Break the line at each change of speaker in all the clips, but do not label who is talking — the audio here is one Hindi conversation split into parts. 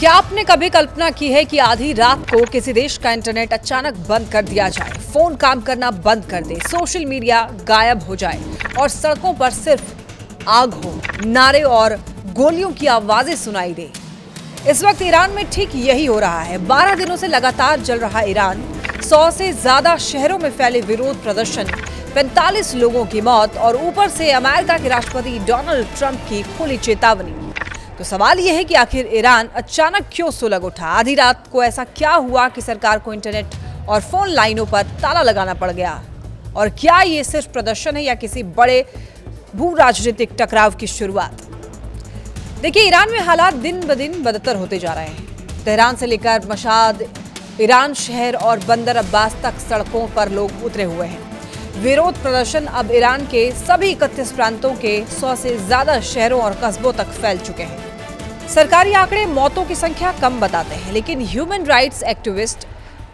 क्या आपने कभी कल्पना की है कि आधी रात को किसी देश का इंटरनेट अचानक बंद कर दिया जाए, फोन काम करना बंद कर दे, सोशल मीडिया गायब हो जाए और सड़कों पर सिर्फ आग हो, नारे और गोलियों की आवाजें सुनाई दे। इस वक्त ईरान में ठीक यही हो रहा है। 12 दिनों से लगातार जल रहा ईरान, 100 से ज्यादा शहरों में फैले विरोध प्रदर्शन, 45 लोगों की मौत और ऊपर से अमेरिका के राष्ट्रपति डोनाल्ड ट्रंप की खुली चेतावनी। तो सवाल यह है कि आखिर ईरान अचानक क्यों सुलग उठा? आधी रात को ऐसा क्या हुआ कि सरकार को इंटरनेट और फोन लाइनों पर ताला लगाना पड़ गया? और क्या ये सिर्फ प्रदर्शन है या किसी बड़े भू राजनीतिक टकराव की शुरुआत? देखिए, ईरान में हालात दिन ब दिन बदतर होते जा रहे हैं। तेहरान से लेकर मशाद, ईरान शहर और बंदर अब्बास तक सड़कों पर लोग उतरे हुए हैं। विरोध प्रदर्शन अब ईरान के सभी 31 प्रांतों के 100 से ज्यादा शहरों और कस्बों तक फैल चुके हैं। सरकारी आंकड़े मौतों की संख्या कम बताते हैं, लेकिन ह्यूमन राइट्स एक्टिविस्ट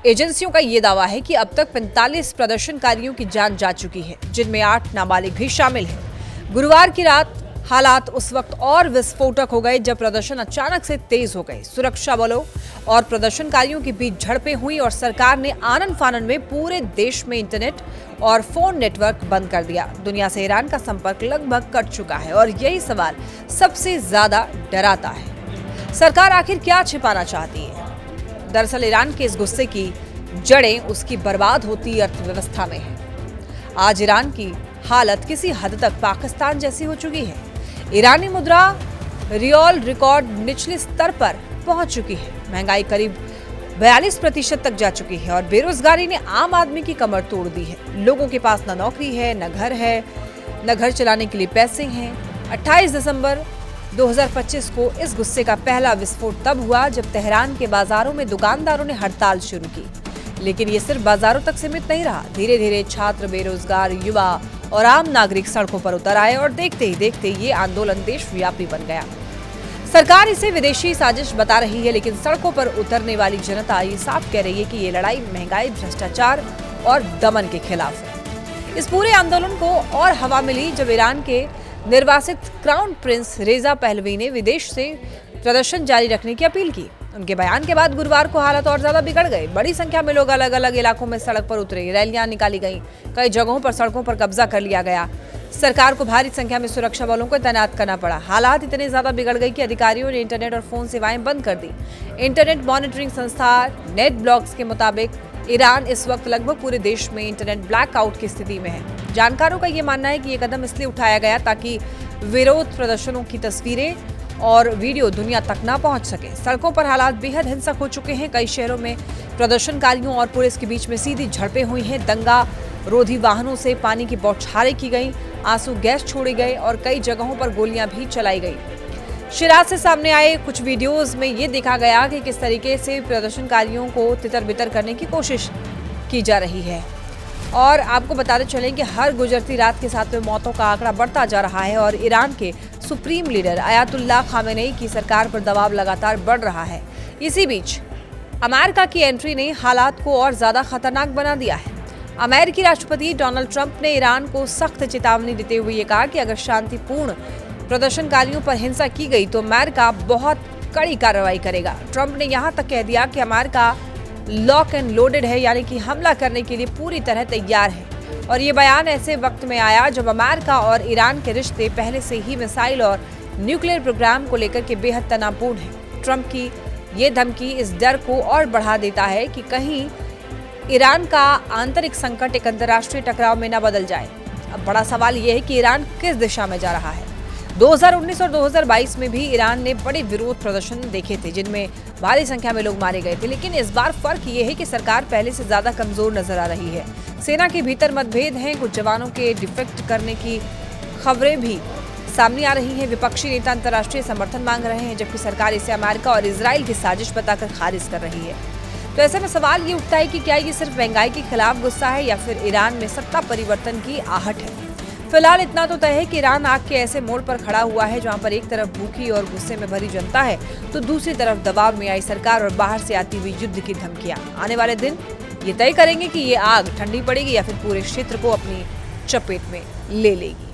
एजेंसियों का यह दावा है कि अब तक 45 प्रदर्शनकारियों की जान जा चुकी है, जिनमें 8 नाबालिग भी शामिल हैं। गुरुवार की रात हालात उस वक्त और विस्फोटक हो गए जब प्रदर्शन अचानक से तेज हो गए। सुरक्षा बलों और प्रदर्शनकारियों के बीच झड़पें हुई और सरकार ने आनन फानन में पूरे देश में इंटरनेट और फोन नेटवर्क बंद कर दिया। दुनिया से ईरान का संपर्क लगभग कट चुका है और यही सवाल सबसे ज्यादा डराता है। सरकार आखिर क्या छिपाना चाहती है? दरअसल ईरान के इस गुस्से की जड़ें उसकी बर्बाद होती अर्थव्यवस्था में है। आज ईरान की हालत किसी हद तक पाकिस्तान जैसी हो चुकी है। ईरानी मुद्रा रियल रिकॉर्ड निचले स्तर पर पहुंच चुकी है। महंगाई करीब 42% तक जा चुकी है और बेरोजगारी ने आम आदमी की कमर तोड़ दी है। लोगों के पास न नौकरी है, न घर है, न घर चलाने के लिए पैसे हैं। 28 दिसंबर 2025 को इस गुस्से का पहला विस्फोट तब हुआ जब तेहरान के बाजारों में दुकानदारों ने हड़ताल शुरू की। लेकिन ये सिर्फ बाजारों तक सीमित नहीं रहा। धीरे धीरे छात्र, बेरोजगार, युवा और आम नागरिक सड़कों पर उतर आए और देखते ही देखते ये आंदोलन देशव्यापी बन गया। सरकार इसे विदेशी साजिश बता रही है, लेकिन सड़कों पर उतरने वाली जनता ये साफ कह रही है कि ये लड़ाई महंगाई, भ्रष्टाचार और दमन के खिलाफ है। इस पूरे आंदोलन को और हवा मिली जब ईरान के निर्वासित क्राउन प्रिंस रेजा पहलवी ने विदेश से प्रदर्शन जारी रखने की अपील की। उनके बयान के बाद गुरुवार को हालत और ज्यादा बिगड़ गए। बड़ी संख्या में लोग अलग अलग इलाकों में सड़क पर उतरे, रैलियां निकाली गईं, कई जगहों पर सड़कों पर कब्जा कर लिया गया। सरकार को भारी संख्या में सुरक्षा बलों को तैनात करना पड़ा। हालात इतने ज्यादा बिगड़ गए कि अधिकारियों ने इंटरनेट और फोन सेवाएं बंद कर दी। इंटरनेट मॉनिटरिंग संस्था नेट ब्लॉक्स के मुताबिक ईरान इस वक्त लगभग पूरे देश में इंटरनेट ब्लैकआउट की स्थिति में है। जानकारों का ये मानना है कि ये कदम इसलिए उठाया गया ताकि विरोध प्रदर्शनों की तस्वीरें और वीडियो दुनिया तक ना पहुंच सके। सड़कों पर हालात बेहद हिंसक हो चुके हैं। कई शहरों में प्रदर्शनकारियों और पुलिस के बीच में सीधी झड़पें हुई हैं। दंगा रोधी वाहनों से पानी की बौछारें की गई, आंसू गैस छोड़े गए और कई जगहों पर गोलियां भी चलाई गई। शिराज से सामने आए कुछ वीडियोस में ये देखा गया कि किस तरीके से प्रदर्शनकारियों को तितर बितर करने की कोशिश की जा रही है। और आपको बताते चलें कि हर गुजरती रात के साथ में मौतों का आंकड़ा बढ़ता जा रहा है और ईरान के सुप्रीम लीडर आयतुल्लाह खामेनेई की सरकार पर दबाव लगातार बढ़ रहा है। इसी बीच अमेरिका की एंट्री ने हालात को और ज्यादा खतरनाक बना दिया है। अमेरिकी राष्ट्रपति डोनाल्ड ट्रंप ने ईरान को सख्त चेतावनी देते हुए ये कहा कि अगर शांतिपूर्ण प्रदर्शनकारियों पर हिंसा की गई तो अमेरिका बहुत कड़ी कार्रवाई करेगा। ट्रंप ने यहाँ तक कह दिया कि अमेरिका लॉक एंड लोडेड है, यानी कि हमला करने के लिए पूरी तरह तैयार है। और ये बयान ऐसे वक्त में आया जब अमेरिका और ईरान के रिश्ते पहले से ही मिसाइल और न्यूक्लियर प्रोग्राम को लेकर के बेहद तनावपूर्ण है। ट्रंप की ये धमकी इस डर को और बढ़ा देता है कि कहीं ईरान का आंतरिक संकट एक अंतर्राष्ट्रीय टकराव में न बदल जाए। अब बड़ा सवाल ये है कि ईरान किस दिशा में जा रहा है। 2019 और 2022 में भी ईरान ने बड़े विरोध प्रदर्शन देखे थे, जिनमें भारी संख्या में लोग मारे गए थे। लेकिन इस बार फर्क ये है कि सरकार पहले से ज्यादा कमजोर नजर आ रही है। सेना के भीतर मतभेद हैं, कुछ जवानों के डिफेक्ट करने की खबरें भी सामने आ रही हैं। विपक्षी नेता अंतर्राष्ट्रीय समर्थन मांग रहे हैं, जबकि सरकार इसे अमेरिका और इजराइल की साजिश बताकर खारिज कर रही है। तो ऐसे में सवाल ये उठता है कि क्या ये सिर्फ महंगाई के खिलाफ गुस्सा है या फिर ईरान में सत्ता परिवर्तन की आहट है। फिलहाल इतना तो तय है कि ईरान आग के ऐसे मोड़ पर खड़ा हुआ है जहां पर एक तरफ भूखी और गुस्से में भरी जनता है तो दूसरी तरफ दबाव में आई सरकार और बाहर से आती हुई युद्ध की धमकियां। आने वाले दिन ये तय करेंगे कि ये आग ठंडी पड़ेगी या फिर पूरे क्षेत्र को अपनी चपेट में ले लेगी।